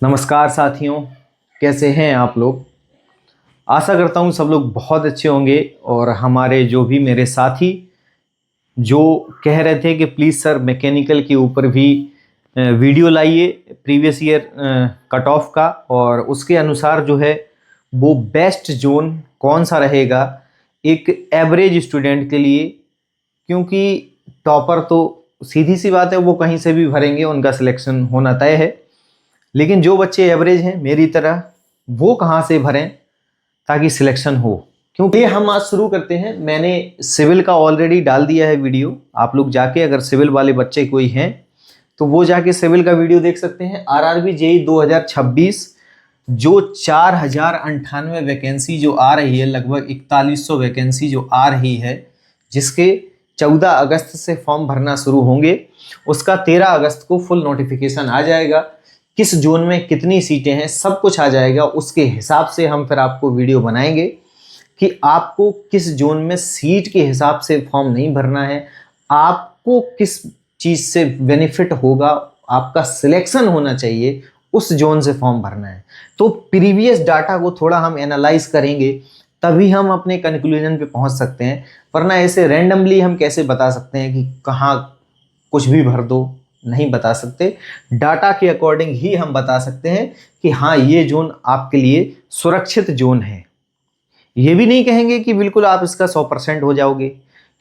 नमस्कार साथियों, कैसे हैं आप लोग। आशा करता हूं सब लोग बहुत अच्छे होंगे। और हमारे जो भी मेरे साथी जो कह रहे थे कि प्लीज़ सर मैकेनिकल के ऊपर भी वीडियो लाइए प्रीवियस ईयर कट ऑफ का, और उसके अनुसार जो है वो बेस्ट जोन कौन सा रहेगा एक एवरेज स्टूडेंट के लिए। क्योंकि टॉपर तो सीधी सी बात है, वो कहीं से भी भरेंगे, उनका सिलेक्शन होना तय है। लेकिन जो बच्चे एवरेज हैं मेरी तरह, वो कहाँ से भरें ताकि सिलेक्शन हो। क्योंकि हम आज शुरू करते हैं। मैंने सिविल का ऑलरेडी डाल दिया है वीडियो। आप लोग जाके, अगर सिविल वाले बच्चे कोई हैं तो वो जाके सिविल का वीडियो देख सकते हैं। आरआरबी जेई 2026 जो 4098 वैकेंसी जो आ रही है, लगभग 4100 वैकेंसी जो आ रही है, जिसके 14 अगस्त से फॉर्म भरना शुरू होंगे, उसका 13 अगस्त को फुल नोटिफिकेशन आ जाएगा। किस जोन में कितनी सीटें हैं सब कुछ आ जाएगा। उसके हिसाब से हम फिर आपको वीडियो बनाएंगे कि आपको किस जोन में सीट के हिसाब से फॉर्म नहीं भरना है, आपको किस चीज़ से बेनिफिट होगा, आपका सिलेक्शन होना चाहिए, उस जोन से फॉर्म भरना है। तो प्रीवियस डाटा को थोड़ा हम एनालाइज करेंगे, तभी हम अपने कंक्लूजन पे पहुंच सकते हैं। वरना ऐसे रैंडमली हम कैसे बता सकते हैं कि कहाँ कुछ भी भर दो, नहीं बता सकते। डाटा के अकॉर्डिंग ही हम बता सकते हैं कि हाँ, ये जोन आपके लिए सुरक्षित जोन है। ये भी नहीं कहेंगे कि बिल्कुल आप इसका 100% हो जाओगे,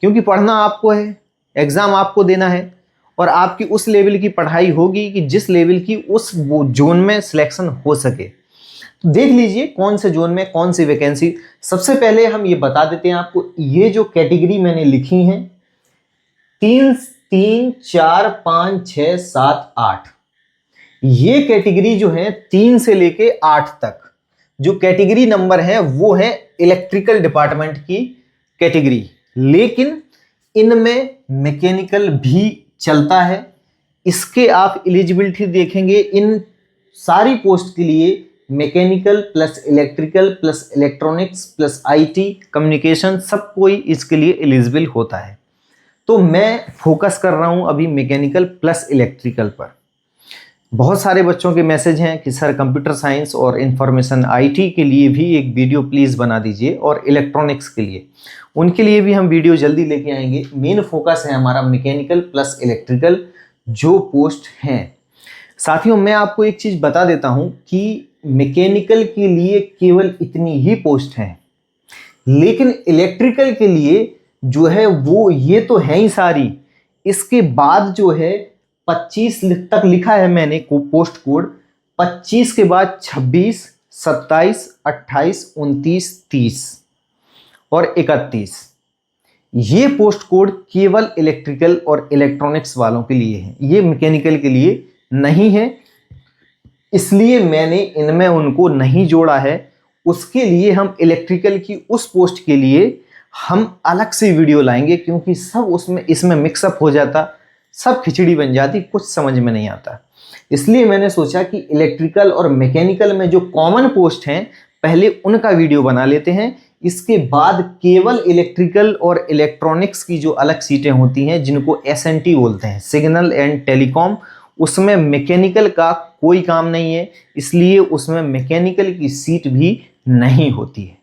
क्योंकि पढ़ना आपको है, एग्जाम आपको देना है, और आपकी उस लेवल की पढ़ाई होगी कि जिस लेवल की उस वो जोन में सिलेक्शन हो सके। तो देख लीजिए कौन से जोन में कौन सी वैकेंसी। सबसे पहले हम ये बता देते हैं आपको, ये जो कैटेगरी मैंने लिखी है 3, 3, 4, 5, 6, 7, 8, ये कैटेगरी जो है 3 से लेके 8 तक जो कैटेगरी नंबर है वो है इलेक्ट्रिकल डिपार्टमेंट की कैटेगरी। लेकिन इनमें मैकेनिकल भी चलता है। इसके आप एलिजिबिलिटी देखेंगे, इन सारी पोस्ट के लिए mechanical plus electrical plus electronics plus IT communication सब कोई इसके लिए एलिजिबल होता है। तो मैं फोकस कर रहा हूं अभी मैकेनिकल प्लस इलेक्ट्रिकल पर। बहुत सारे बच्चों के मैसेज हैं कि सर कंप्यूटर साइंस और इंफॉर्मेशन आईटी के लिए भी एक वीडियो प्लीज़ बना दीजिए, और इलेक्ट्रॉनिक्स के लिए, उनके लिए भी हम वीडियो जल्दी लेके आएंगे। मेन फोकस है हमारा मैकेनिकल प्लस इलेक्ट्रिकल जो पोस्ट हैं। साथियों, मैं आपको एक चीज़ बता देता हूं कि मैकेनिकल के लिए केवल इतनी ही पोस्ट हैं, लेकिन इलेक्ट्रिकल के लिए जो है वो ये तो है ही सारी। इसके बाद जो है 25 तक लिखा है मैंने पोस्ट कोड। 25 के बाद 26, 27, 28, 29, 30 और 31, ये पोस्ट कोड केवल इलेक्ट्रिकल और इलेक्ट्रॉनिक्स वालों के लिए है, ये मैकेनिकल के लिए नहीं है। इसलिए मैंने इनमें उनको नहीं जोड़ा है। उसके लिए हम इलेक्ट्रिकल की उस पोस्ट के लिए हम अलग से वीडियो लाएंगे, क्योंकि सब उसमें इसमें मिक्सअप हो जाता, सब खिचड़ी बन जाती, कुछ समझ में नहीं आता। इसलिए मैंने सोचा कि इलेक्ट्रिकल और मैकेनिकल में जो कॉमन पोस्ट हैं पहले उनका वीडियो बना लेते हैं। इसके बाद केवल इलेक्ट्रिकल और इलेक्ट्रॉनिक्स की जो अलग सीटें होती हैं, जिनको एसएनटी बोलते हैं, सिग्नल एंड टेलीकॉम, उसमें मैकेनिकल का कोई काम नहीं है, इसलिए उसमें मैकेनिकल की सीट भी नहीं होती है।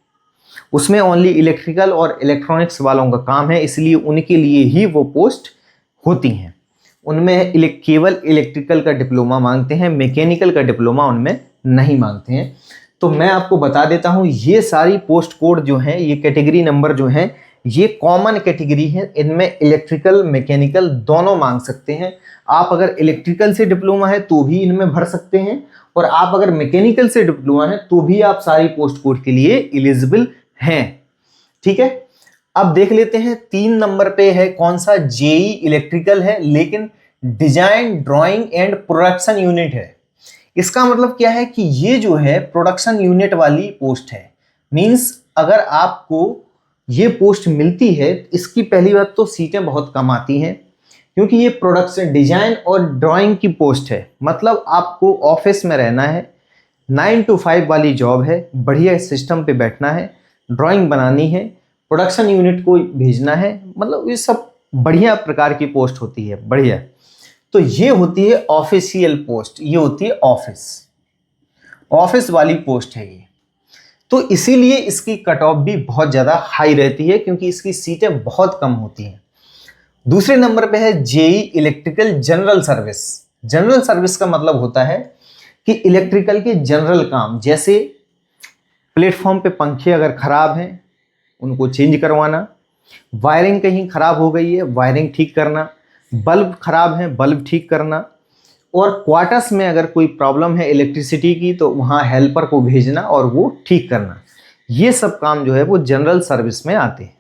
उसमें ओनली इलेक्ट्रिकल और इलेक्ट्रॉनिक्स वालों का काम है, इसलिए उनके लिए ही वो पोस्ट होती हैं। उनमें केवल इलेक्ट्रिकल का डिप्लोमा मांगते हैं, मैकेनिकल का डिप्लोमा उनमें नहीं मांगते हैं। तो मैं आपको बता देता हूं, ये सारी पोस्ट कोड जो हैं, ये कैटेगरी नंबर जो हैं, ये कॉमन कैटेगरी है। इनमें इलेक्ट्रिकल मैकेनिकल दोनों मांग सकते हैं। आप अगर इलेक्ट्रिकल से डिप्लोमा है तो भी इनमें भर सकते हैं, और आप अगर मैकेनिकल से डिप्लोमा है तो भी आप सारी पोस्ट कोड के लिए एलिजिबल हैं। ठीक है, अब देख लेते हैं 3 नंबर पे है कौन सा, जेई इलेक्ट्रिकल है, लेकिन design drawing and production unit है। इसका मतलब क्या है कि ये जो है प्रोडक्शन यूनिट वाली पोस्ट है। मींस अगर आपको ये पोस्ट मिलती है, इसकी पहली बात तो सीटें बहुत कम आती हैं, क्योंकि ये प्रोडक्शन डिजाइन और ड्राइंग की पोस्ट है। मतलब आपको ऑफिस में रहना है, 9 to 5 वाली जॉब है, बढ़िया सिस्टम पे बैठना है, ड्राइंग बनानी है, प्रोडक्शन यूनिट को भेजना है, मतलब ये सब बढ़िया प्रकार की पोस्ट होती है, बढ़िया। तो ये होती है ऑफिशियल पोस्ट, ये होती है ऑफिस। ऑफिस वाली पोस्ट है ये, तो इसीलिए इसकी कट ऑफ भी बहुत ज़्यादा हाई रहती है क्योंकि इसकी सीटें बहुत कम होती हैं। दूसरे नंबर पे है JE electrical general service. General service का मतलब होता है कि इलेक्ट्रिकल के जनरल काम, जैसे प्लेटफॉर्म पे पंखे अगर खराब हैं उनको चेंज करवाना, वायरिंग कहीं खराब हो गई है वायरिंग ठीक करना, बल्ब खराब है बल्ब ठीक करना, और क्वार्टर्स में अगर कोई प्रॉब्लम है इलेक्ट्रिसिटी की तो वहाँ हेल्पर को भेजना और वो ठीक करना। ये सब काम जो है वो जनरल सर्विस में आते हैं।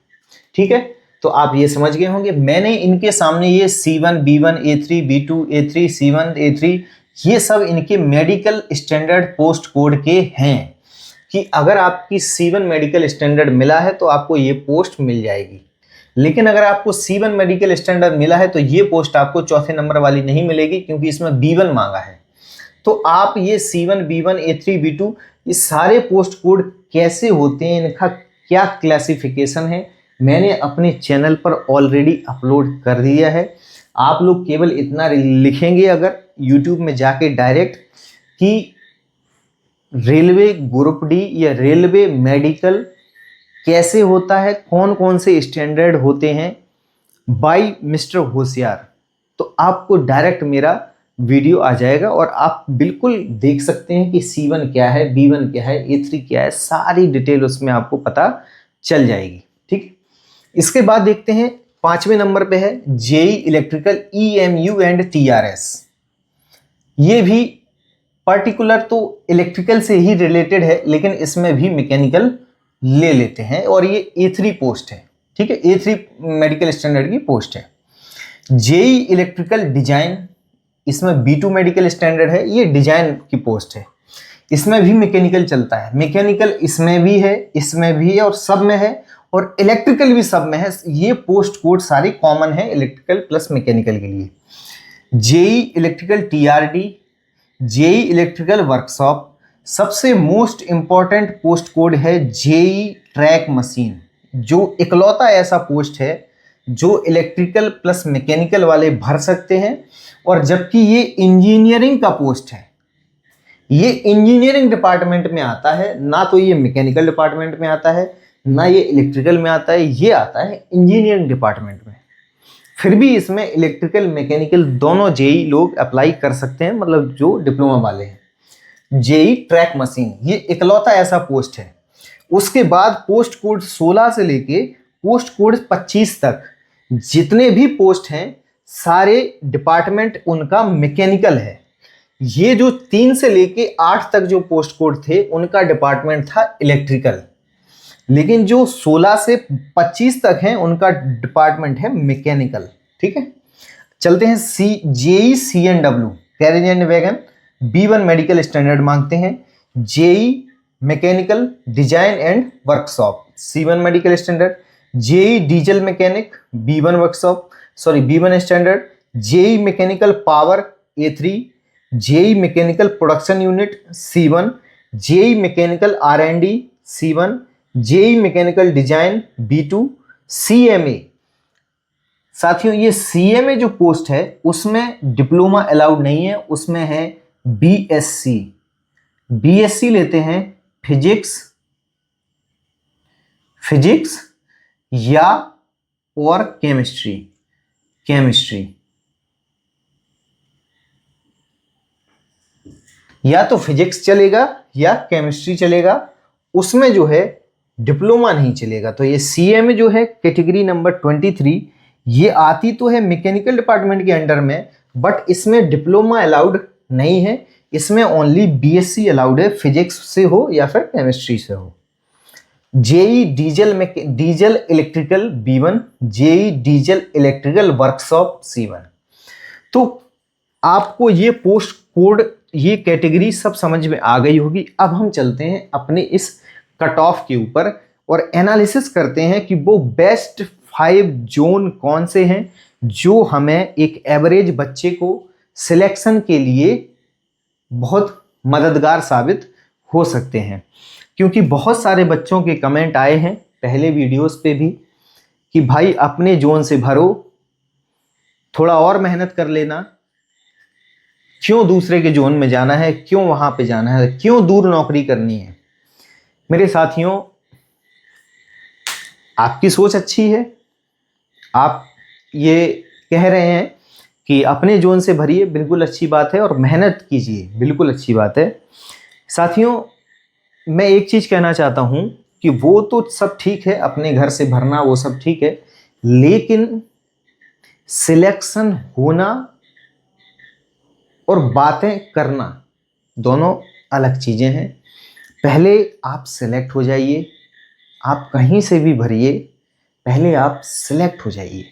ठीक है, तो आप ये समझ गए होंगे। मैंने इनके सामने ये C1, B1, A3, B2, A3, C1, A3 ये सब इनके मेडिकल स्टैंडर्ड पोस्ट कोड के हैं कि अगर आपकी C1 मेडिकल स्टैंडर्ड मिला है तो आपको ये पोस्ट मिल जाएगी। लेकिन अगर आपको C1 मेडिकल स्टैंडर्ड मिला है तो ये पोस्ट आपको चौथे नंबर वाली नहीं मिलेगी क्योंकि इसमें B1 मांगा है। तो आप ये C1, B1, A3, B2 ये सारे पोस्ट कोड कैसे होते हैं, इनका क्या क्लासिफिकेशन है, मैंने अपने चैनल पर ऑलरेडी अपलोड कर दिया है। आप लोग केवल इतना लिखेंगे अगर YouTube में जाके डायरेक्ट कि रेलवे ग्रुप डी या रेलवे मेडिकल कैसे होता है, कौन कौन से स्टैंडर्ड होते हैं बाय मिस्टर होशियार, तो आपको डायरेक्ट मेरा वीडियो आ जाएगा और आप बिल्कुल देख सकते हैं कि C1 क्या है, B1 क्या है, A3 क्या है, सारी डिटेल उसमें आपको पता चल जाएगी। ठीक, इसके बाद देखते हैं 5वें नंबर पे है JE electrical EMU and TRS। ये भी पर्टिकुलर तो इलेक्ट्रिकल से ही रिलेटेड है लेकिन इसमें भी मैकेनिकल ले लेते हैं और ये A3 पोस्ट है। ठीक है, A3 मेडिकल स्टैंडर्ड की पोस्ट है। जेई इलेक्ट्रिकल डिजाइन, इसमें B2 मेडिकल स्टैंडर्ड है, ये डिजाइन की पोस्ट है। इसमें भी मैकेनिकल चलता है, मैकेनिकल इसमें भी है, इसमें भी है और सब में है, और इलेक्ट्रिकल भी सब में है। ये पोस्ट कोड सारी कॉमन है इलेक्ट्रिकल प्लस मैकेनिकल के लिए। JE electrical TRD, JE electrical workshop, सबसे मोस्ट इंपॉर्टेंट पोस्ट कोड है जेई ट्रैक मशीन, जो इकलौता ऐसा पोस्ट है जो इलेक्ट्रिकल प्लस मैकेनिकल वाले भर सकते हैं, और जबकि ये इंजीनियरिंग का पोस्ट है, ये इंजीनियरिंग डिपार्टमेंट में आता है, ना तो ये मैकेनिकल डिपार्टमेंट में आता है ना ये इलेक्ट्रिकल में आता है, ये आता है इंजीनियरिंग डिपार्टमेंट में। फिर भी इसमें इलेक्ट्रिकल मैकेनिकल दोनों जेई लोग अप्लाई कर सकते हैं, मतलब जो डिप्लोमा वाले हैं। जेई ट्रैक मशीन ये इकलौता ऐसा पोस्ट है। उसके बाद पोस्ट कोड 16 से लेके पोस्ट कोड 25 तक जितने भी पोस्ट हैं सारे डिपार्टमेंट उनका मैकेनिकल है। ये जो 3 से लेके 8 तक जो पोस्ट कोड थे उनका डिपार्टमेंट था इलेक्ट्रिकल, लेकिन जो 16 से 25 तक हैं उनका डिपार्टमेंट है मैकेनिकल। ठीक है, चलते हैं JE CNW carriage and wagon, B1 medical standard मांगते हैं। JE mechanical design and workshop C1 medical standard. JE diesel mechanic B1 standard. JE mechanical power A3। JE mechanical production unit C1। JE mechanical R&D C1। JE mechanical design B2। CMA, साथियों ये CMA जो post है उसमें diploma allowed नहीं है, उसमें है BSc लेते हैं फिजिक्स या और केमिस्ट्री या तो फिजिक्स चलेगा या केमिस्ट्री चलेगा, उसमें जो है डिप्लोमा नहीं चलेगा। तो ये CMA जो है कैटेगरी नंबर 23, ये आती तो है मैकेनिकल डिपार्टमेंट के अंडर में, बट इसमें डिप्लोमा अलाउड नहीं है, इसमें ओनली BSc अलाउड है, फिजिक्स से हो या फिर केमिस्ट्री से हो। JE diesel electrical B1। JE diesel electrical workshop C1। तो आपको ये पोस्ट कोड ये कैटेगरी सब समझ में आ गई होगी। अब हम चलते हैं अपने इस कट ऑफ के ऊपर और एनालिसिस करते हैं कि वो बेस्ट 5 जोन कौन से हैं जो हमें एक एवरेज बच्चे को सिलेक्शन के लिए बहुत मददगार साबित हो सकते हैं। क्योंकि बहुत सारे बच्चों के कमेंट आए हैं पहले वीडियोस पे भी कि भाई अपने जोन से भरो, थोड़ा और मेहनत कर लेना, क्यों दूसरे के जोन में जाना है, क्यों वहां पे जाना है, क्यों दूर नौकरी करनी है। मेरे साथियों, आपकी सोच अच्छी है, आप ये कह रहे हैं कि अपने जोन से भरिए, बिल्कुल अच्छी बात है, और मेहनत कीजिए, बिल्कुल अच्छी बात है। साथियों, मैं एक चीज कहना चाहता हूं कि वो तो सब ठीक है, अपने घर से भरना वो सब ठीक है, लेकिन सिलेक्शन होना और बातें करना दोनों अलग चीजें हैं। पहले आप सिलेक्ट हो जाइए, आप कहीं से भी भरिए, पहले आप सिलेक्ट हो जाइए,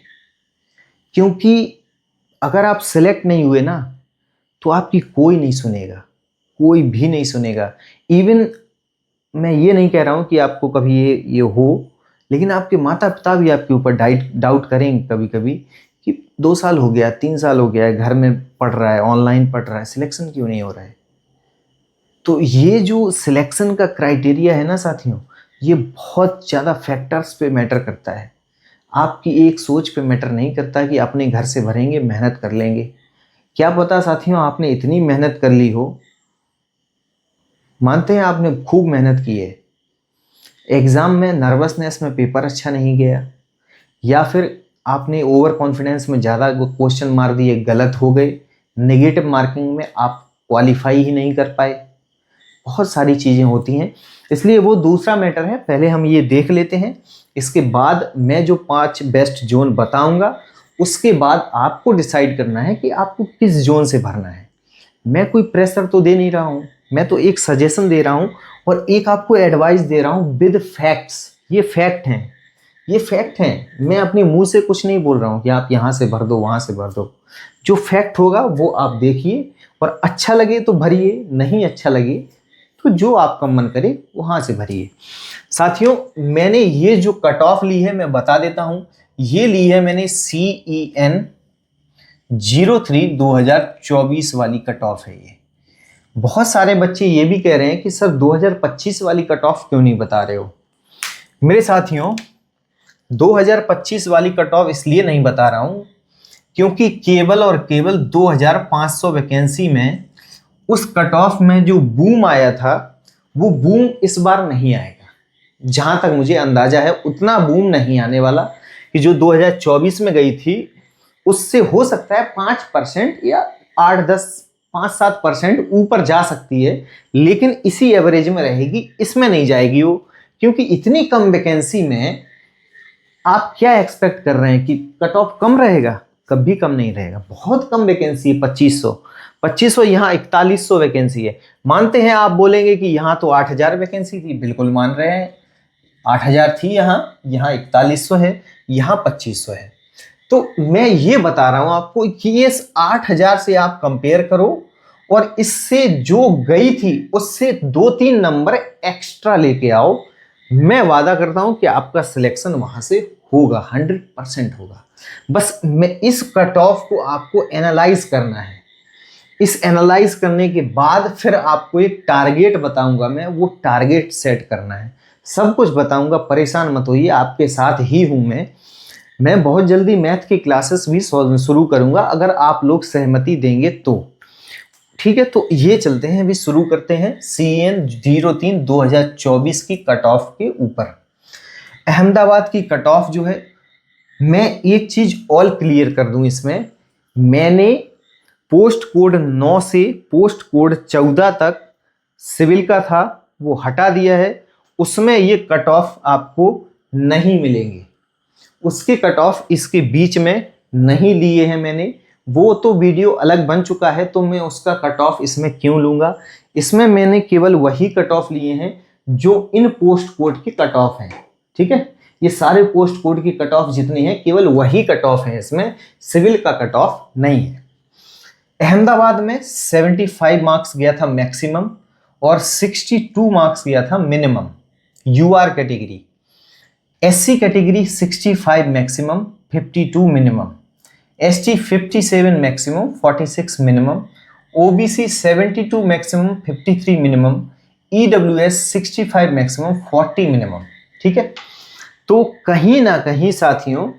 क्योंकि अगर आप सिलेक्ट नहीं हुए ना तो आपकी कोई नहीं सुनेगा, कोई भी नहीं सुनेगा। इवन मैं ये नहीं कह रहा हूं कि आपको कभी ये हो, लेकिन आपके माता पिता भी आपके ऊपर डाउट करेंगे कभी कभी कि 2 साल हो गया, 3 साल हो गया है, घर में पढ़ रहा है, ऑनलाइन पढ़ रहा है, सिलेक्शन क्यों नहीं हो रहा है। तो ये जो सिलेक्शन का क्राइटेरिया है ना साथियों, ये बहुत ज़्यादा फैक्टर्स पे मैटर करता है, आपकी एक सोच पे मैटर नहीं करता कि अपने घर से भरेंगे, मेहनत कर लेंगे। क्या पता साथियों, आपने इतनी मेहनत कर ली हो, मानते हैं आपने खूब मेहनत की है, एग्ज़ाम में नर्वसनेस में पेपर अच्छा नहीं गया, या फिर आपने ओवर कॉन्फिडेंस में ज़्यादा क्वेश्चन मार दिए, गलत हो गए, नेगेटिव मार्किंग में आप क्वालिफाई ही नहीं कर पाए, बहुत सारी चीज़ें होती हैं। इसलिए वो दूसरा मैटर है, पहले हम ये देख लेते हैं, इसके बाद मैं जो 5 बेस्ट जोन बताऊंगा उसके बाद आपको डिसाइड करना है कि आपको किस जोन से भरना है। मैं कोई प्रेशर तो दे नहीं रहा हूँ, मैं तो एक सजेशन दे रहा हूँ और एक आपको एडवाइस दे रहा हूँ विद फैक्ट्स। ये फैक्ट हैं, ये फैक्ट हैं, मैं अपने मुंह से कुछ नहीं बोल रहा हूँ कि आप यहाँ से भर दो, वहाँ से भर दो। जो फैक्ट होगा वो आप देखिए, और अच्छा लगे तो भरिए, नहीं अच्छा लगे तो जो आपका मन करे वहाँ से भरिए। साथियों, मैंने ये जो कट ऑफ ली है मैं बता देता हूँ, ये ली है मैंने CEN 03 2024 वाली कट ऑफ है ये। बहुत सारे बच्चे ये भी कह रहे हैं कि सर 2025 वाली कट ऑफ क्यों नहीं बता रहे हो। मेरे साथियों, 2025 वाली कट ऑफ इसलिए नहीं बता रहा हूं क्योंकि केवल और केवल 2500 वैकेंसी में उस कट ऑफ में जो बूम आया था वो बूम इस बार नहीं आएगा। जहां तक मुझे अंदाजा है उतना बूम नहीं आने वाला कि जो 2024 में गई थी उससे हो सकता है 5% या 8-10 5-7% ऊपर जा सकती है, लेकिन इसी एवरेज में रहेगी, इसमें नहीं जाएगी वो। क्योंकि इतनी कम वैकेंसी में आप क्या एक्सपेक्ट कर रहे हैं कि कट ऑफ कम रहेगा? कभी कम नहीं रहेगा। बहुत कम वैकेंसी है, 2500 यहाँ 4100 वैकेंसी है। मानते हैं, आप बोलेंगे कि यहाँ तो 8000 वैकेंसी थी, बिल्कुल मान रहे हैं, 8000 थी यहाँ 4100 है, यहाँ 2500 है। तो मैं ये बता रहा हूं आपको कि ये 8000 से आप कंपेयर करो और इससे जो गई थी उससे 2-3 नंबर एक्स्ट्रा लेके आओ। मैं वादा करता हूं कि आपका सिलेक्शन वहां से होगा, 100% होगा। बस मैं इस कट ऑफ को आपको एनालाइज करना है। इस एनालाइज करने के बाद फिर आपको एक टारगेट बताऊंगा मैं, वो टारगेट सेट करना है। सब कुछ बताऊंगा, परेशान मत होइए, आपके साथ ही हूं मैं बहुत जल्दी मैथ की क्लासेस भी शुरू करूंगा, अगर आप लोग सहमति देंगे तो। ठीक है, तो ये चलते हैं, अभी शुरू करते हैं CEN 03 2024 की कट ऑफ के ऊपर। अहमदाबाद की कट ऑफ जो है, मैं एक चीज ऑल क्लियर कर दूं इसमें, मैंने पोस्ट कोड 9 से पोस्ट कोड 14 तक सिविल का था वो हटा दिया है, उसमें ये कट ऑफ आपको नहीं मिलेंगे। उसके कट ऑफ इसके बीच में नहीं लिए हैं मैंने, वो तो वीडियो अलग बन चुका है, तो मैं उसका कट ऑफ इसमें क्यों लूंगा। इसमें मैंने केवल वही कट ऑफ लिए हैं जो इन पोस्ट कोड की कट ऑफ हैं। ठीक है, ये सारे पोस्ट कोड की कट ऑफ जितनी है केवल वही कट ऑफ है, इसमें सिविल का कट ऑफ नहीं है। अहमदाबाद में 75 मार्क्स गया था मैक्सिमम और 62 मार्क्स गया था minimum. UR category, SC category 65 maximum 52 minimum, ST 57 maximum 46 minimum, OBC 72 maximum 53 minimum, EWS 65 maximum 40 minimum. ठीक है, तो कहीं ना कहीं साथियों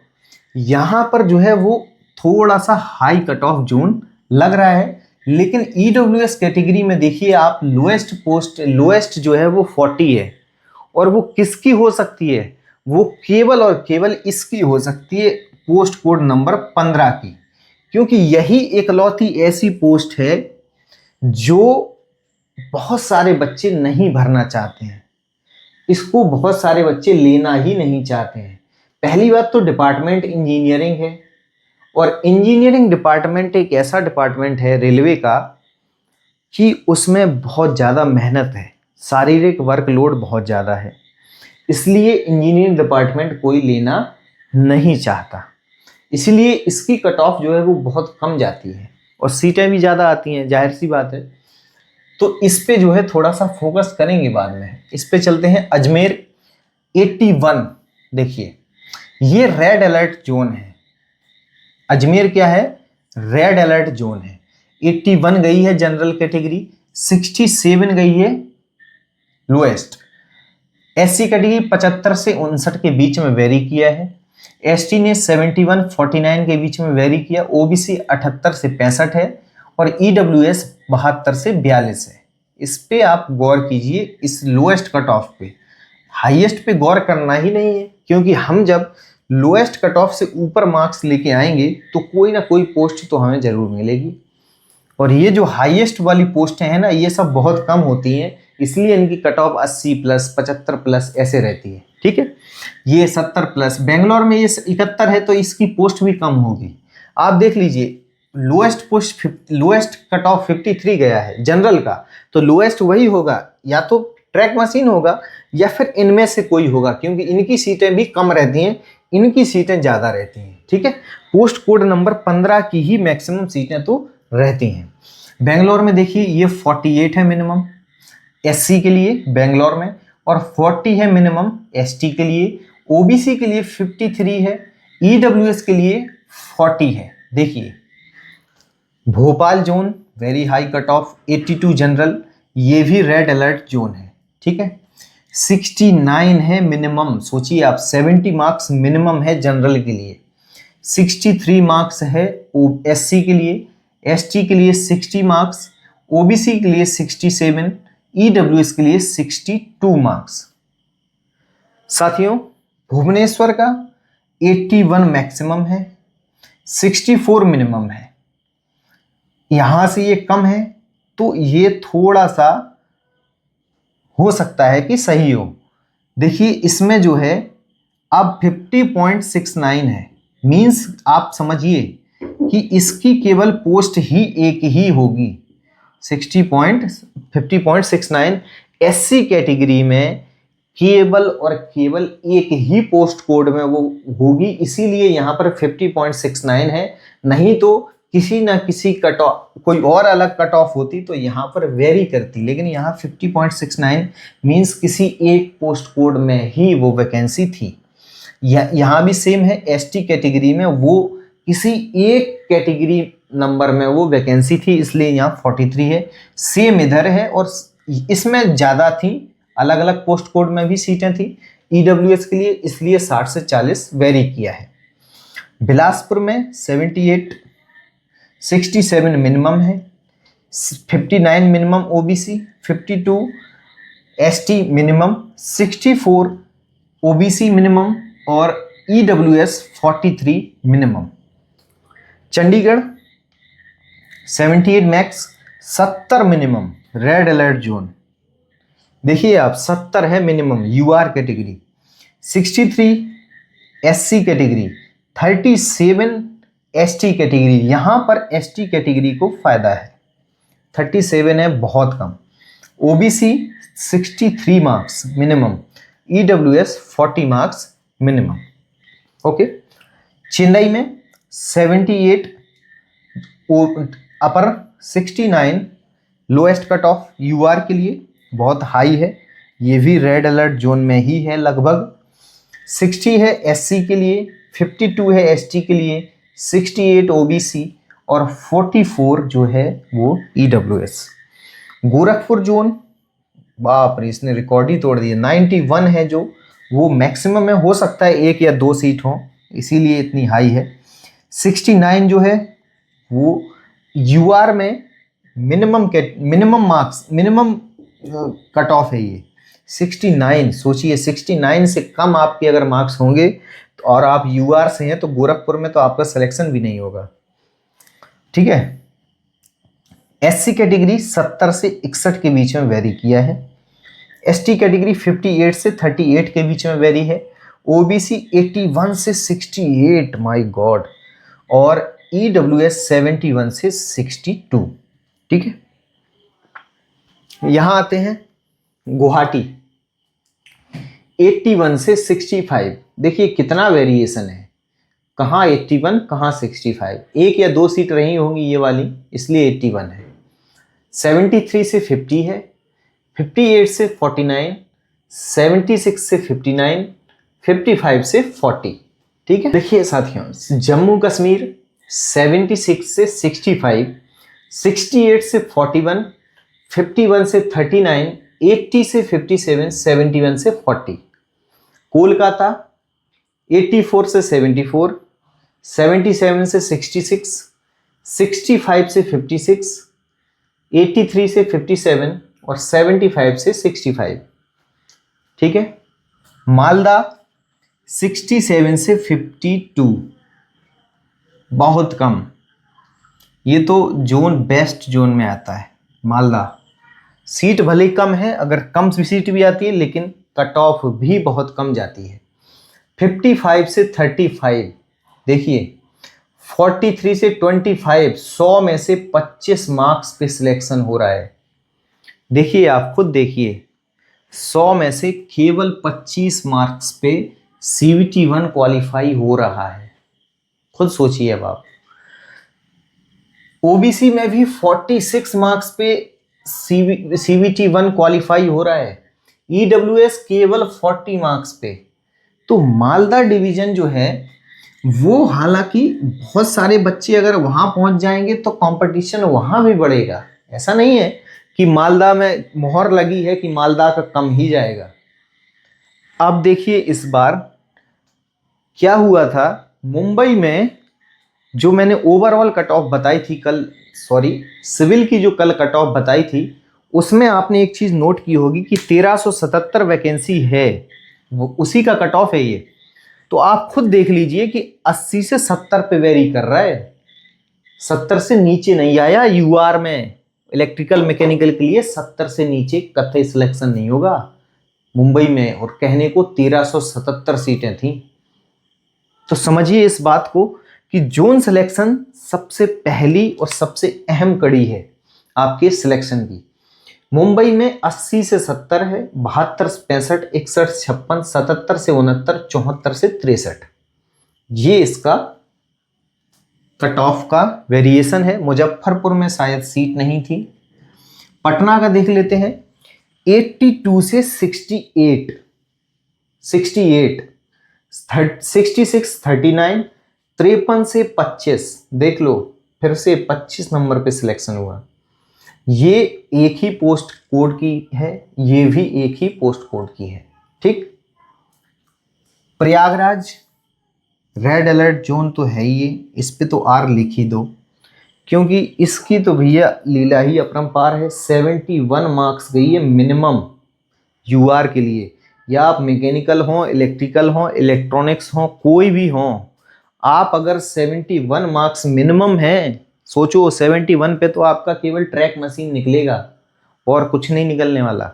यहां पर जो है वो थोड़ा सा हाई कट ऑफ जोन लग रहा है, लेकिन ईडब्ल्यूएस कैटेगरी में देखिए आप लोएस्ट जो है वो 40 है, और वो किसकी हो सकती है, वो केवल और केवल इसकी हो सकती है, पोस्ट कोड नंबर 15 की, क्योंकि यही इकलौती ऐसी पोस्ट है जो बहुत सारे बच्चे नहीं भरना चाहते हैं, इसको बहुत सारे बच्चे लेना ही नहीं चाहते हैं। पहली बात तो डिपार्टमेंट इंजीनियरिंग है, और इंजीनियरिंग डिपार्टमेंट एक ऐसा डिपार्टमेंट है रेलवे का कि उसमें बहुत ज़्यादा मेहनत है, शारीरिक वर्कलोड बहुत ज़्यादा है, इसलिए इंजीनियरिंग डिपार्टमेंट कोई लेना नहीं चाहता। इसलिए इसकी कट ऑफ जो है वो बहुत कम जाती है और सीटें भी ज़्यादा आती हैं, जाहिर सी बात है। तो इस पे जो है थोड़ा सा फोकस करेंगे बाद में। इस पे चलते हैं अजमेर 81। देखिए ये रेड अलर्ट जोन है, अजमेर क्या है, रेड अलर्ट जोन है। 81 गई है जनरल कैटेगरी, 67 गई है लोएस्ट। एससी कैटेगरी 75 से 59 के बीच में वेरी किया है, एसटी ने 71-49 के बीच में वेरी किया, ओबीसी 78 से 65 है, और ईडब्ल्यूएस 72 से 42 है। इस पे आप गौर कीजिए, इस लोएस्ट कट ऑफ पे। हाईएस्ट पे गौर करना ही नहीं है, क्योंकि हम जब लोएस्ट कट ऑफ से ऊपर मार्क्स लेके आएंगे तो कोई ना कोई पोस्ट तो हमें जरूर मिलेगी, और ये जो हाईएस्ट वाली पोस्टें हैं ना, ये सब बहुत कम होती हैं, इसलिए इनकी कट ऑफ 80+, 75+ ऐसे रहती है। ठीक है, ये 70+, बेंगलोर में ये 71 है तो इसकी पोस्ट भी कम होगी। आप देख लीजिए लोएस्ट कट ऑफ 53 गया है जनरल का, तो लोएस्ट वही होगा, या तो ट्रैक मशीन होगा या फिर इनमें से कोई होगा, क्योंकि इनकी सीटें भी कम रहती हैं, इनकी सीटें ज़्यादा रहती हैं। ठीक है, पोस्ट कोड नंबर 15 की ही मैक्सिमम सीटें तो रहती हैं। बेंगलोर में देखिए ये 48 है मिनिमम एससी के लिए बेंगलोर में, और 40 है मिनिमम एसटी के लिए, ओबीसी के लिए 53 है, ईडब्ल्यूएस के लिए 40 है। देखिए Bhopal zone very high cut off 82 general, ये भी रेड अलर्ट जोन है। ठीक है, 69 है मिनिमम, सोचिए आप 70 मार्क्स मिनिमम है जनरल के लिए, 63 मार्क्स है एससी के लिए, एसटी के लिए 60 मार्क्स, ओबीसी के लिए 67, ईडब्ल्यूएस के लिए 62 मार्क्स। साथियों भुवनेश्वर का 81 मैक्सिमम है, 64 मिनिमम है, यहां से ये कम है, तो ये थोड़ा सा हो सकता है कि सही हो। देखिए इसमें जो है अब 50.69 है, मींस आप समझिए कि इसकी केवल पोस्ट ही एक ही होगी, 50.69। एससी कैटेगरी में केवल और केवल एक ही पोस्ट कोड में वो होगी, इसीलिए यहाँ पर 50.69 है, नहीं तो किसी ना किसी कट ऑफ कोई और अलग कट ऑफ होती तो यहाँ पर वेरी करती, लेकिन यहाँ 50.69 मींस किसी एक पोस्ट कोड में ही वो वैकेंसी थी। यहाँ भी सेम है, एसटी कैटेगरी में वो किसी एक कैटेगरी नंबर में वो वैकेंसी थी, इसलिए यहाँ 43 है। सेम इधर है, और इसमें ज़्यादा थी, अलग अलग पोस्ट कोड में भी सीटें थी ईडब्ल्यूएस के लिए, इसलिए 60 से 40 वेरी किया है। बिलासपुर में 78, 67 मिनिमम है, 59 minimum OBC, 52 ST minimum, 64 OBC minimum, और EWS 43 minimum. Chandigarh 78 max, 70 minimum, red alert zone. देखिए आप 70 है minimum UR category, 63 SC category, 37 ST category. यहां पर एसटी कैटेगरी को फायदा है, 37 है बहुत कम। OBC 63 marks minimum, EWS 40 marks minimum. Okay, Chennai में 78 upper, 69 lowest cut off UR के लिए, बहुत हाई है, ये भी रेड अलर्ट जोन में ही है लगभग। 60 है एससी के लिए, 52 है एसटी के लिए, 68 ओबीसी, और 44 जो है वो ईडब्ल्यूएस। गोरखपुर जोन बाप रे, इसने रिकॉर्ड ही तोड़ दिया, 91 है जो वो मैक्सिमम में, हो सकता है एक या दो सीट हो, इसीलिए इतनी हाई है। 69 जो है वो यूआर में minimum marks, minimum cut off है ये 69। सोचिए 69 से कम आपके अगर मार्क्स होंगे तो, और आप यूआर से हैं, तो गोरखपुर में तो आपका सिलेक्शन भी नहीं होगा। ठीक है। एससी कैटेगरी 70 से 61 के बीच में वेरी किया है। एसटी कैटेगरी 58 से 38 के बीच में वेरी है। ओबीसी 81 से 68, माय गॉड, और ईडब्ल्यूएस 71 से 62। ठीक है। यहां आते हैं गुवाहाटी 81 से 65। देखिए कितना वेरिएशन है, कहाँ 81 कहाँ 65, एक या दो सीट रही होंगी ये वाली, इसलिए 81 है। 73 से 50 है, 58 से 49, 76 से 59, 55 से 40। ठीक है। देखिए साथियों, जम्मू कश्मीर 76 से 65, 68 से 41, 51 से 39, 80 से 57, 71 से 40। कोलकाता 84 से 74, 77 से 66, 65 से 56, 83 से 57 और 75 से 65। ठीक है। मालदा 67 से 52, बहुत कम, ये तो जोन बेस्ट जोन में आता है मालदा। सीट भले कम है, अगर कम सीट भी आती है लेकिन कट ऑफ भी बहुत कम जाती है। 55 से 35, देखिए 43 से 25, 100 में से 25 मार्क्स पे सिलेक्शन हो रहा है। देखिए आप खुद देखिए, 100 में से केवल 25 मार्क्स पे CVT 1 क्वालिफाई हो रहा है। खुद सोचिए अब आप। ओबीसी में भी 46 मार्क्स पे CVT 1 क्वालिफाई हो रहा है। ईडब्ल्यूएस केवल 40 मार्क्स पे। तो मालदा डिवीजन जो है वो, हालांकि बहुत सारे बच्चे अगर वहां पहुंच जाएंगे तो कंपटीशन वहां भी बढ़ेगा। ऐसा नहीं है कि मालदा में मोहर लगी है कि मालदा का कम ही जाएगा। अब देखिए इस बार क्या हुआ था मुंबई में, जो मैंने ओवरऑल कट ऑफ बताई थी कल, सॉरी सिविल की जो कल कट ऑफ बताई थी, उसमें आपने एक चीज नोट की होगी कि 1377 वैकेंसी है, वो उसी का कट ऑफ है ये। तो आप खुद देख लीजिए कि 80 से 70 पे वेरी कर रहा है, 70 से नीचे नहीं आया। यूआर में इलेक्ट्रिकल मैकेनिकल के लिए 70 से नीचे कतई सिलेक्शन नहीं होगा मुंबई में, और कहने को 1377 सीटें थी। तो समझिए इस बात को कि जोन सिलेक्शन सबसे पहली और सबसे अहम कड़ी है आपके सिलेक्शन की। मुंबई में 80 से 70 है, 72 से 65, 61 से 56, 77 से 69, 74 से 63, ये इसका कट ऑफ का वेरिएशन है। मुजफ्फरपुर में शायद सीट नहीं थी। पटना का देख लेते हैं, 82 से 68, 66, 39, 53 से 25, देख लो फिर से 25 नंबर पे सिलेक्शन हुआ। ये एक ही पोस्ट कोड की है, ये भी एक ही पोस्ट कोड की है। ठीक। प्रयागराज रेड अलर्ट जोन तो है ही, इस पे तो आर लिख ही दो, क्योंकि इसकी तो भैया लीला ही अपरंपार है। 71 मार्क्स गई है मिनिमम यूआर के लिए, या आप मैकेनिकल हो, इलेक्ट्रिकल हो, इलेक्ट्रॉनिक्स हो, कोई भी हो, आप अगर 71 मार्क्स मिनिमम है, सोचो 71 पे तो आपका केवल ट्रैक मशीन निकलेगा और कुछ नहीं निकलने वाला।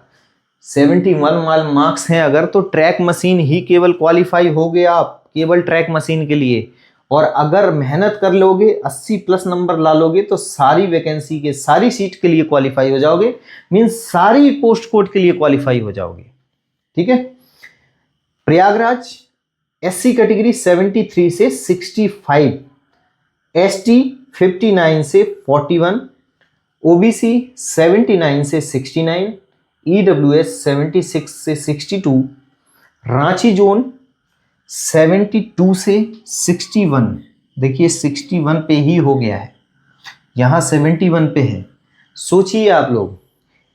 71 मार्क्स हैं अगर, तो ट्रैक मशीन ही केवल क्वालिफाई हो गए आप, केवल ट्रैक मशीन के लिए। और अगर मेहनत कर लोगे, 80 प्लस नंबर ला लोगे, तो सारी वैकेंसी के, सारी सीट के लिए क्वालिफाई हो जाओगे, मींस सारी पोस्ट कोड के लिए क्वालिफाई हो जाओगे। ठीक है। प्रयागराज एससी कैटेगरी 73 से 65, एसटी 59 से 41, ओबीसी 79 से 69, ईडब्ल्यूएस 76 से 62, रांची जोन 72 से 61, देखिए 61 पे ही हो गया है, यहाँ 71 पे है। सोचिए आप लोग,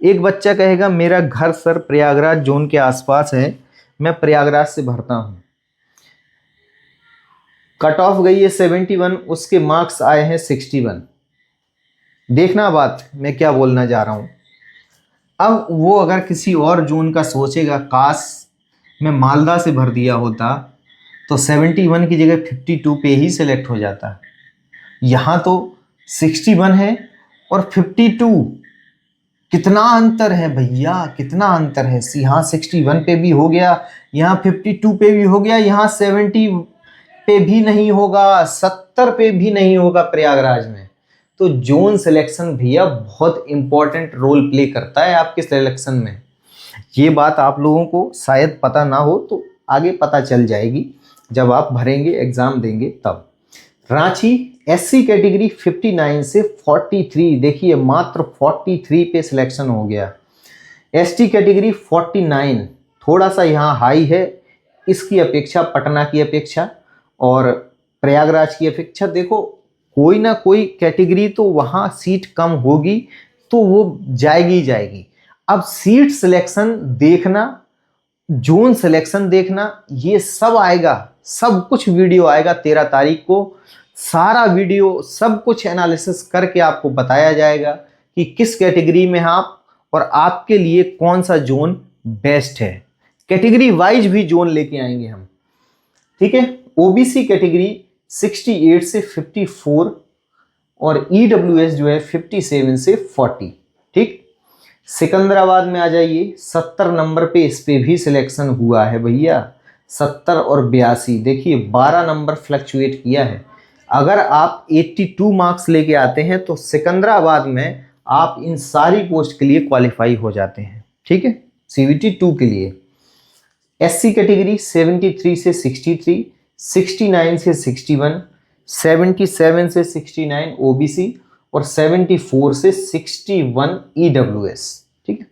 एक बच्चा कहेगा मेरा घर सर प्रयागराज जोन के आसपास है, मैं प्रयागराज से भरता हूँ, कट ऑफ गई है 71, उसके मार्क्स आए हैं 61, देखना बात मैं क्या बोलना जा रहा हूँ। अब वो अगर किसी और जोन का सोचेगा, काश मैं मालदा से भर दिया होता तो 71 की जगह 52 पे ही सिलेक्ट हो जाता। यहाँ तो 61 है और 52, कितना अंतर है भैया, कितना अंतर है। यहाँ 61 पे भी हो गया, यहाँ 52 पे भी हो गया, यहाँ 70 पे भी नहीं होगा, 70 पे भी नहीं होगा प्रयागराज में। तो जोन सिलेक्शन भैया बहुत इंपॉर्टेंट रोल प्ले करता है आपके सिलेक्शन में। ये बात आप लोगों को शायद पता ना हो, तो आगे पता चल जाएगी जब आप भरेंगे, एग्जाम देंगे तब। रांची एससी कैटेगरी 59 से 43, देखिए मात्र 43 पे सिलेक्शन हो गया। एसटी कैटेगरी 49, थोड़ा सा यहाँ हाई है इसकी अपेक्षा, पटना की अपेक्षा और प्रयागराज की अपेक्षा। देखो कोई ना कोई कैटेगरी तो वहाँ सीट कम होगी तो वो जाएगी ही जाएगी। अब सीट सिलेक्शन देखना, जोन सिलेक्शन देखना, ये सब आएगा, सब कुछ वीडियो आएगा 13 तारीख को। सारा वीडियो सब कुछ एनालिसिस करके आपको बताया जाएगा कि किस कैटेगरी में आप और आपके लिए कौन सा जोन बेस्ट है। कैटेगरी वाइज भी जोन लेके आएंगे हम, ठीक है। ओबीसी कैटेगरी 68 से 54 और ईडब्ल्यूएस जो है 57 से 40, ठीक। सिकंदराबाद में आ जाइए, 70 नंबर पे इस पे भी सिलेक्शन हुआ है भैया, 70 और 82, देखिए 12 नंबर फ्लक्चुएट किया है। अगर आप 82 मार्क्स लेके आते हैं तो सिकंदराबाद में आप इन सारी पोस्ट के लिए क्वालिफाई हो जाते हैं, ठीक है, CVT 2 के लिए। एससी कैटेगरी 73 से 63, 69 से 61, 77 से 69 ओबीसी और 74 से 61 ईडब्ल्यूएस, ठीक है।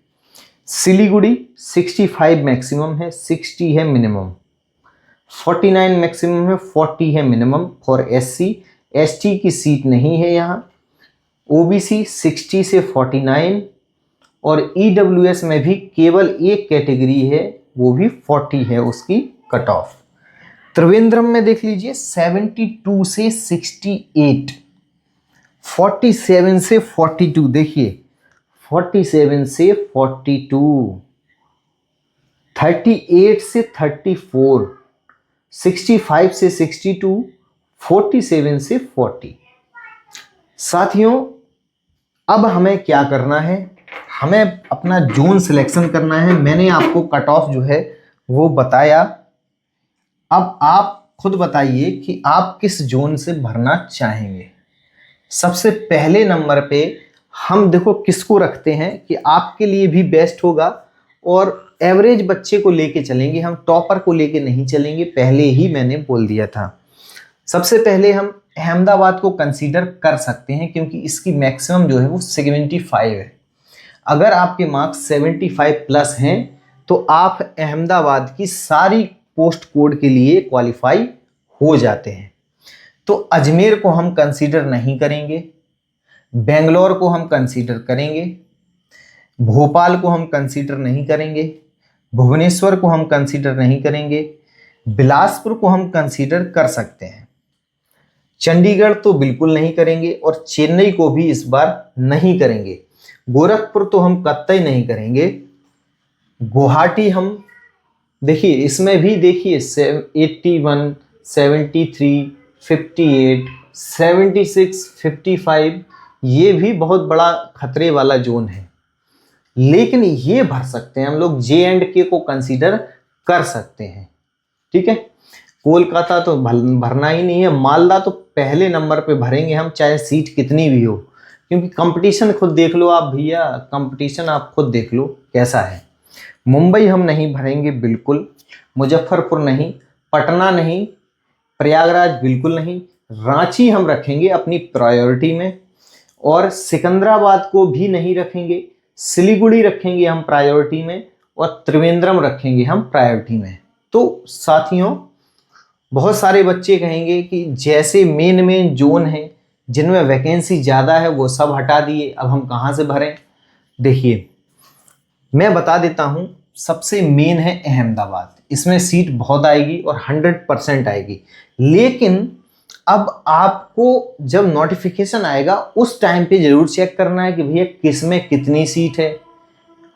सिलीगुड़ी 65 मैक्सिमम है, 60 है मिनिमम, 49 मैक्सिमम है, 40 है मिनिमम फॉर एससी। एसटी की सीट नहीं है यहाँ। ओबीसी 60 से 49 और ईडब्ल्यूएस में भी केवल एक कैटेगरी है, वो भी 40 है उसकी कट ऑफ। त्रिवेंद्रम में देख लीजिए 72 से 68, 47 से 42, देखिए 47 से 42, 38 से 34, 65 से 62, 47 से 40। साथियों अब हमें क्या करना है, हमें अपना जोन सिलेक्शन करना है। मैंने आपको कट ऑफ जो है वो बताया। अब आप खुद बताइए कि आप किस जोन से भरना चाहेंगे। सबसे पहले नंबर पे हम देखो किसको रखते हैं कि आपके लिए भी बेस्ट होगा, और एवरेज बच्चे को लेके चलेंगे हम, टॉपर को लेके नहीं चलेंगे, पहले ही मैंने बोल दिया था। सबसे पहले हम अहमदाबाद को कंसीडर कर सकते हैं क्योंकि इसकी मैक्सिमम जो है वो 75 है। अगर आपके मार्क्स 75 प्लस हैं तो आप अहमदाबाद की सारी पोस्ट कोड के लिए क्वालिफाई हो जाते हैं। तो अजमेर को हम कंसीडर नहीं करेंगे, बेंगलोर को हम कंसीडर करेंगे, भोपाल को हम कंसीडर नहीं करेंगे, भुवनेश्वर को हम कंसीडर नहीं करेंगे, बिलासपुर को हम कंसीडर कर सकते हैं, चंडीगढ़ तो बिल्कुल नहीं करेंगे और चेन्नई को भी इस बार नहीं करेंगे, गोरखपुर तो हम कतई नहीं करेंगे, गुवाहाटी हम देखिए इसमें भी देखिए 81, 73, 58, 76, 55, ये भी बहुत बड़ा खतरे वाला जोन है, लेकिन ये भर सकते हैं हम लोग। J&K को कंसीडर कर सकते हैं, ठीक है। कोलकाता तो भरना ही नहीं है, मालदा तो पहले नंबर पे भरेंगे हम चाहे सीट कितनी भी हो, क्योंकि कंपटीशन खुद देख लो आप भैया, कंपटीशन आप खुद देख लो कैसा है। मुंबई हम नहीं भरेंगे बिल्कुल, मुजफ्फरपुर नहीं, पटना नहीं, प्रयागराज बिल्कुल नहीं, रांची हम रखेंगे अपनी प्रायोरिटी में, और सिकंदराबाद को भी नहीं रखेंगे, सिलीगुड़ी रखेंगे हम प्रायोरिटी में, और त्रिवेंद्रम रखेंगे हम प्रायोरिटी में। तो साथियों बहुत सारे बच्चे कहेंगे कि जैसे मेन जोन है जिनमें वैकेंसी ज़्यादा है वो सब हटा दिए, अब हम कहाँ से भरें। देखिए मैं बता देता हूँ, सबसे मेन है अहमदाबाद, इसमें सीट बहुत आएगी और 100% आएगी, लेकिन अब आपको जब नोटिफिकेशन आएगा उस टाइम पे जरूर चेक करना है कि भैया किस में कितनी सीट है।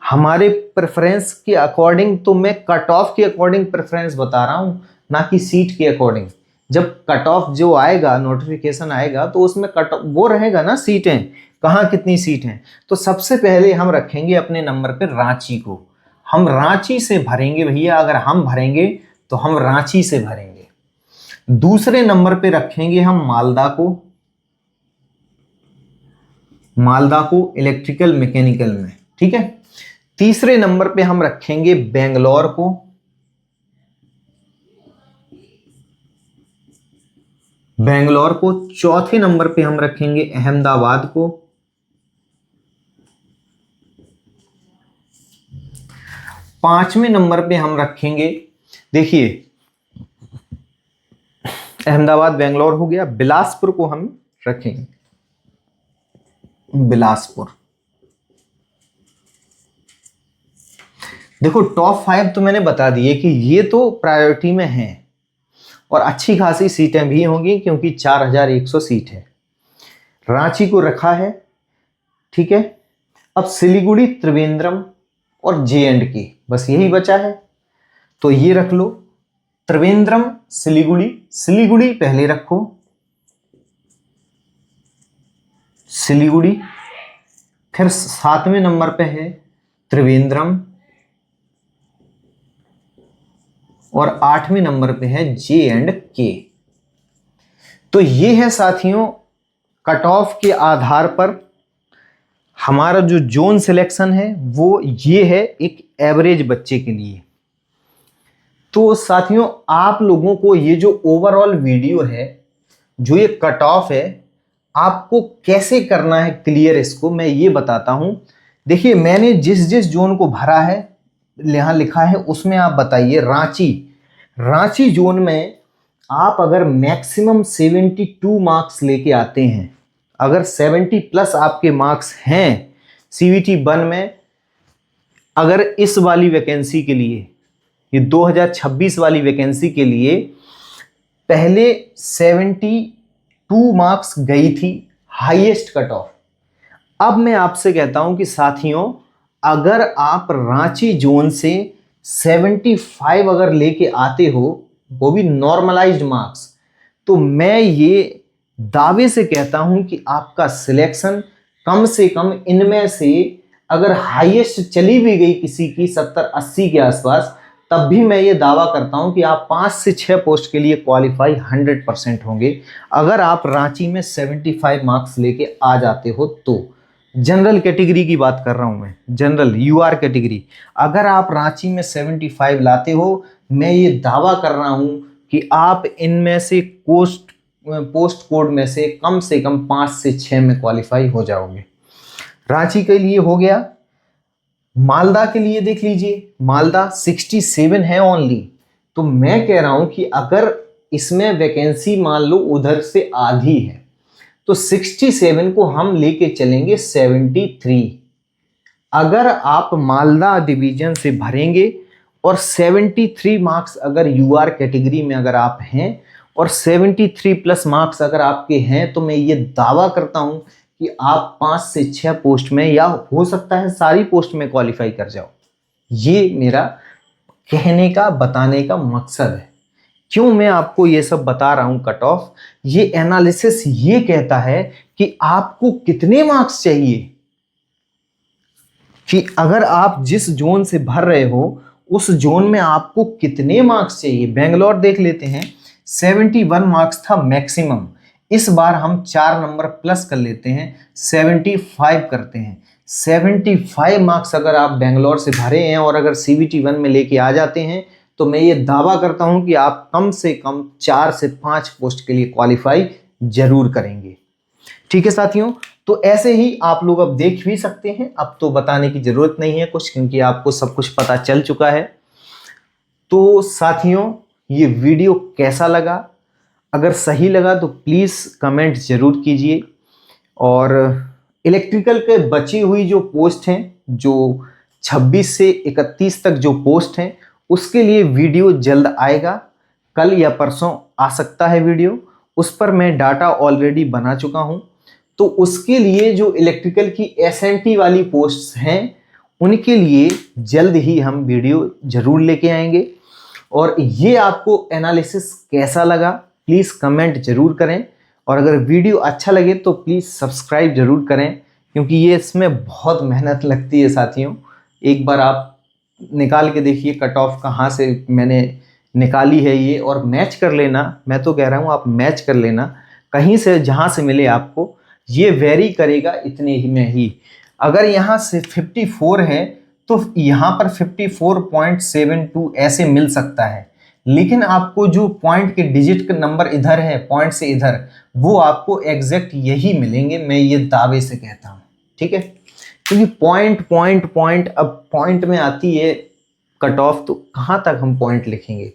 हमारे प्रेफरेंस के अकॉर्डिंग, तो मैं कट ऑफ के अकॉर्डिंग प्रेफरेंस बता रहा हूँ, ना कि सीट के अकॉर्डिंग। जब कट ऑफ जो आएगा, नोटिफिकेशन आएगा, तो उसमें कट ऑफ वो रहेगा ना, सीटें कहाँ कितनी सीट हैं। तो सबसे पहले हम रखेंगे अपने नंबर पे रांची को। हम रांची से भरेंगे भैया, अगर हम भरेंगे तो हम रांची से भरेंगे। दूसरे नंबर पे रखेंगे हम मालदा को, मालदा को इलेक्ट्रिकल मैकेनिकल में, ठीक है। तीसरे नंबर पे हम रखेंगे बेंगलोर को, बेंगलोर को। चौथे नंबर पे हम रखेंगे अहमदाबाद को। पांचवें नंबर पे हम रखेंगे, देखिए अहमदाबाद बेंगलोर हो गया, बिलासपुर को हम रखेंगे, बिलासपुर। देखो टॉप 5 तो मैंने बता दिए कि ये तो प्रायोरिटी में हैं और अच्छी खासी सीटें भी होंगी क्योंकि 4100 सीट है। रांची को रखा है, ठीक है। अब सिलीगुड़ी, त्रिवेंद्रम और J&K, बस यही बचा है, तो ये रख लो। त्रिवेंद्रम, सिलीगुड़ी, सिलीगुड़ी पहले रखो, सिलीगुड़ी। फिर 7वें नंबर पे है त्रिवेंद्रम और 8वें नंबर पे है J&K। तो ये है साथियों कट ऑफ के आधार पर हमारा जो जोन सिलेक्शन है वो ये है एक एवरेज बच्चे के लिए। तो साथियों आप लोगों को ये जो ओवरऑल वीडियो है, जो ये कट ऑफ है, आपको कैसे करना है क्लियर, इसको मैं ये बताता हूं। देखिए मैंने जिस जिस जोन को भरा है यहां लिखा है, उसमें आप बताइए। रांची, रांची जोन में आप अगर मैक्सिमम 72 मार्क्स लेके आते हैं, अगर 70 प्लस आपके मार्क्स हैं CVT 1 में, अगर इस वाली वैकेंसी के लिए, ये 2026 वाली वैकेंसी के लिए पहले 72 मार्क्स गई थी हाईएस्ट कट ऑफ। अब मैं आपसे कहता हूं कि साथियों अगर आप रांची जोन से 75 अगर लेके आते हो, वो भी नॉर्मलाइज्ड मार्क्स, तो मैं ये दावे से कहता हूं कि आपका सिलेक्शन कम से कम इनमें से अगर हाईएस्ट चली भी गई किसी की 70-80 के आसपास, तब भी मैं ये दावा करता हूं कि आप 5 से 6 पोस्ट के लिए क्वालिफाई 100% होंगे अगर आप रांची में 75 मार्क्स लेके आ जाते हो तो। जनरल कैटेगरी की बात कर रहा हूं मैं, जनरल UR कैटेगरी। अगर आप रांची में 75 लाते हो, मैं ये दावा कर रहा हूं कि आप इनमें से पोस्ट कोड में से कम 5 से 6 में क्वालिफाई हो जाओगे। रांची के लिए हो गया। मालदा के लिए देख लीजिए, मालदा 67 है ओनली। तो मैं कह रहा हूं कि अगर इसमें वैकेंसी मान लो उधर से आधी है, तो 67 को हम लेके चलेंगे 73। अगर आप मालदा डिवीजन से भरेंगे और 73 मार्क्स अगर UR कैटेगरी में अगर आप हैं और 73 प्लस मार्क्स अगर आपके हैं, तो मैं ये दावा करता हूं कि आप 5 से 6 पोस्ट में, या हो सकता है सारी पोस्ट में क्वालिफाई कर जाओ। ये मेरा कहने का, बताने का मकसद है। क्यों मैं आपको ये सब बता रहा हूं कट ऑफ, ये एनालिसिस ये कहता है कि आपको कितने मार्क्स चाहिए, कि अगर आप जिस जोन से भर रहे हो उस जोन में आपको कितने मार्क्स चाहिए। बेंगलोर देख लेते हैं, 71 मार्क्स था मैक्सिमम। इस बार हम 4 नंबर प्लस कर लेते हैं, 75 करते हैं। 75 मार्क्स अगर आप बेंगलोर से भरे हैं और अगर CVT 1 में लेके आ जाते हैं, तो मैं ये दावा करता हूं कि आप कम से कम 4 से 5 पोस्ट के लिए क्वालिफाई जरूर करेंगे। ठीक है साथियों, तो ऐसे ही आप लोग अब देख भी सकते हैं। अब तो बताने की जरूरत नहीं है कुछ, क्योंकि आपको सब कुछ पता चल चुका है। तो साथियों ये वीडियो कैसा लगा, अगर सही लगा तो प्लीज़ कमेंट जरूर कीजिए। और इलेक्ट्रिकल के बची हुई जो पोस्ट हैं, जो 26 से 31 तक जो पोस्ट हैं, उसके लिए वीडियो जल्द आएगा, कल या परसों आ सकता है वीडियो। उस पर मैं डाटा ऑलरेडी बना चुका हूं। तो उसके लिए जो इलेक्ट्रिकल की एसएनटी वाली पोस्ट्स हैं उनके लिए जल्द ही हम वीडियो जरूर लेके आएंगे। और ये आपको एनालिसिस कैसा लगा प्लीज़ कमेंट जरूर करें, और अगर वीडियो अच्छा लगे तो प्लीज़ सब्सक्राइब जरूर करें, क्योंकि ये इसमें बहुत मेहनत लगती है साथियों। एक बार आप निकाल के देखिए कट ऑफ कहाँ से मैंने निकाली है ये, और मैच कर लेना। मैं तो कह रहा हूँ आप मैच कर लेना कहीं से, जहाँ से मिले आपको। ये वेरी करेगा इतने ही में ही। अगर यहाँ से 54 है तो यहाँ पर 54.72 ऐसे मिल सकता है, लेकिन आपको जो पॉइंट के डिजिट का नंबर इधर है, पॉइंट से इधर, वो आपको एग्जैक्ट यही मिलेंगे, मैं ये दावे से कहता हूँ। ठीक है, क्योंकि पॉइंट अब पॉइंट में आती है कट ऑफ, तो कहाँ तक हम पॉइंट लिखेंगे।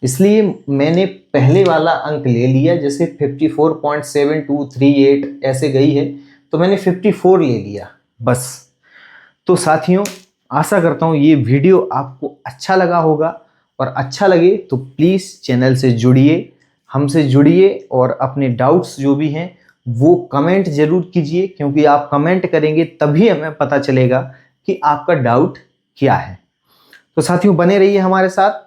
इसलिए मैंने पहले वाला अंक ले लिया, जैसे 54.7238 ऐसे गई है तो मैंने 54 ले लिया बस। तो साथियों आशा करता हूँ ये वीडियो आपको अच्छा लगा होगा, और अच्छा लगे तो प्लीज़ चैनल से जुड़िए, हमसे जुड़िए, और अपने डाउट्स जो भी हैं वो कमेंट ज़रूर कीजिए, क्योंकि आप कमेंट करेंगे तभी हमें पता चलेगा कि आपका डाउट क्या है। तो साथियों बने रहिए हमारे साथ।